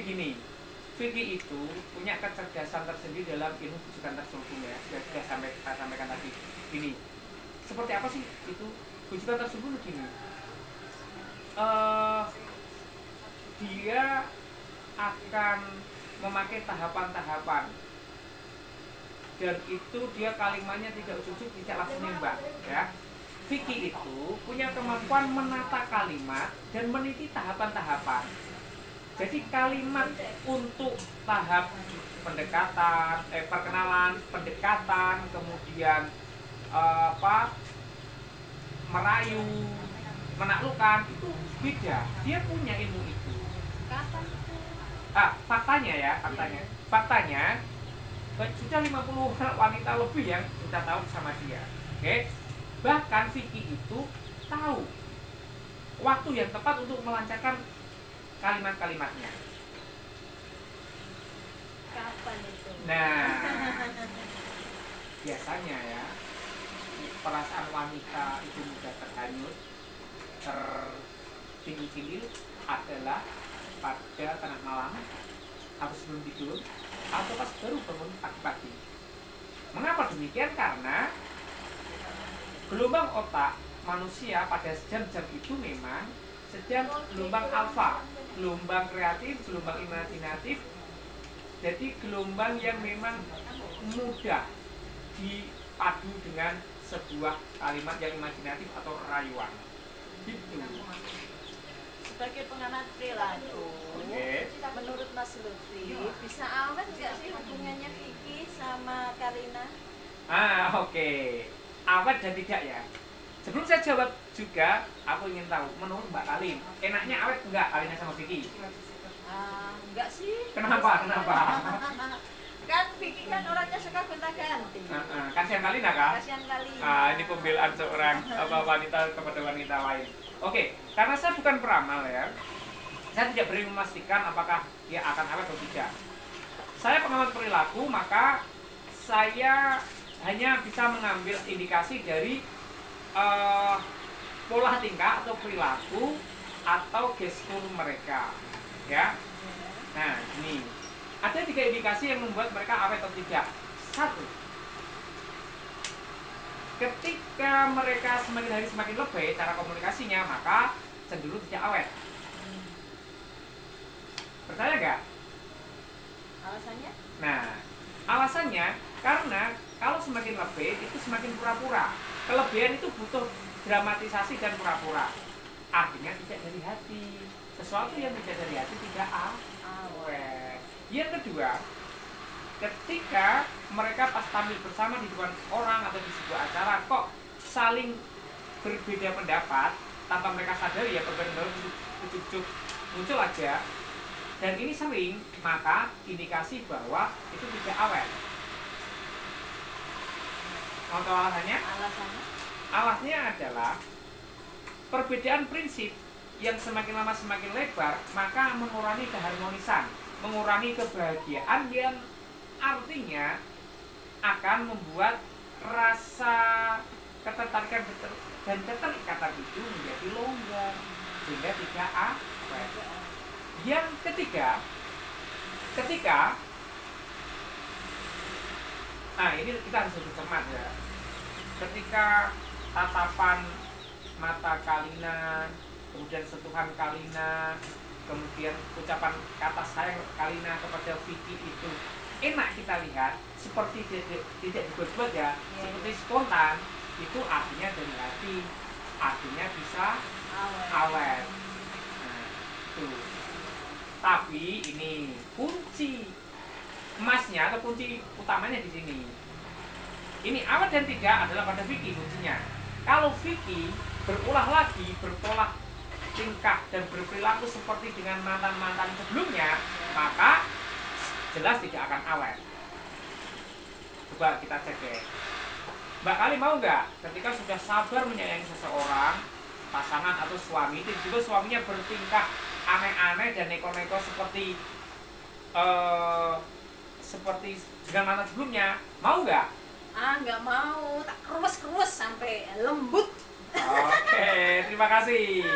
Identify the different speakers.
Speaker 1: gini, Vicky itu punya kecerdasan tersendiri dalam ilmu bujukan terselubung ya. Sudah saya sampaikan tadi. Gini, seperti apa sih itu bujukan terselubung gini? Dia akan memakai tahapan-tahapan, dan itu dia kalimatnya tidak ujuk-ujuk, tidak langsung nembak ya. Vicky itu punya kemampuan menata kalimat dan meniti tahapan-tahapan. Jadi kalimat untuk tahap pendekatan, perkenalan, pendekatan, kemudian merayu, menaklukkan itu beda. Dia punya ilmu itu.
Speaker 2: Kapan itu?
Speaker 1: Faktanya sudah 50 wanita lebih yang sudah tahu sama dia. Oke. Bahkan Vicky itu tahu waktu yang tepat untuk melancarkan kalimat-kalimatnya.
Speaker 2: Kapan itu?
Speaker 1: Nah, biasanya ya, perasaan wanita itu mudah terhanyut, tertindih-tindih adalah pada tengah malam, atau sebelum tidur, atau pas baru bangun pagi-pagi. Mengapa demikian? Karena gelombang otak manusia pada jam-jam itu memang sedang gelombang alfa, gelombang kreatif, gelombang imajinatif. Jadi gelombang yang memang mudah dipadu dengan sebuah kalimat yang imajinatif atau rayuan. Gitu.
Speaker 2: Sebagai pengamat perilaku, menurut Mas Lutfi, bisa awet nggak sih hubungannya Vicky sama Karina?
Speaker 1: Oke. Awet dan tidak ya. Sebelum saya jawab juga, aku ingin tahu menurut Mbak Kalin, enaknya awet enggak Kalina sama Vicky?
Speaker 2: Enggak sih.
Speaker 1: Kenapa?
Speaker 2: Kan Vicky kan orangnya suka gonta-ganti.
Speaker 1: Kasihan Kalina kah?
Speaker 2: Kasihan Kalina.
Speaker 1: Ini pembelaan seorang wanita kepada wanita lain. Oke, karena saya bukan peramal ya, saya tidak berani memastikan apakah dia akan awet atau tidak. Saya pengamat perilaku, maka saya hanya bisa mengambil indikasi dari pola tingkah atau perilaku atau gestur mereka, ya. Nah, ini ada 3 indikasi yang membuat mereka awet atau tidak. 1, ketika mereka semakin hari semakin lebih cara komunikasinya, maka cenderung tidak awet. Percaya nggak?
Speaker 2: Alasannya?
Speaker 1: Nah, alasannya karena kalau semakin lebih itu semakin pura-pura. Kelebihan itu butuh dramatisasi dan pura-pura. Artinya tidak dari hati. Sesuatu yang tidak dari hati tidak awet. Yang kedua, ketika mereka pas tampil bersama di depan orang atau di sebuah acara kok saling berbeda pendapat tanpa mereka sadari ya, perbedaan baru ujuk-ujuk muncul aja, dan ini sering, maka indikasi bahwa itu tidak awet. Mau tahu alasannya? Alasannya adalah perbedaan prinsip yang semakin lama semakin lebar, maka mengurangi keharmonisan, mengurangi kebahagiaan, yang artinya akan membuat rasa ketertarikan dan keterikatan itu menjadi longgar sehingga tidak awet. Yang ketiga, ini kita harus lebih cermat ya. Ketika tatapan mata Kalina, kemudian sentuhan Kalina, kemudian ucapan kata sayang Kalina kepada Vicky itu enak kita lihat, seperti tidak dibuat-buat ya, seperti spontan, itu artinya dari hati, artinya bisa awet. Nah, tuh. Tapi ini kunci emasnya atau kunci utamanya di sini. Ini awet dan tidak adalah pada Vicky kuncinya. Kalau Vicky berulah lagi bertolak tingkah dan berperilaku seperti dengan mantan-mantan sebelumnya, maka jelas tidak akan awet. Coba kita cek ya. Mbak Kali mau nggak ketika sudah sabar menyayangi seseorang, pasangan atau suami, itu juga suaminya bertingkah aneh-aneh dan neko-neko seperti dengan mantan sebelumnya, mau nggak?
Speaker 2: Nggak mau, tak keruas-keruas sampai lembut.
Speaker 1: Oke, terima kasih.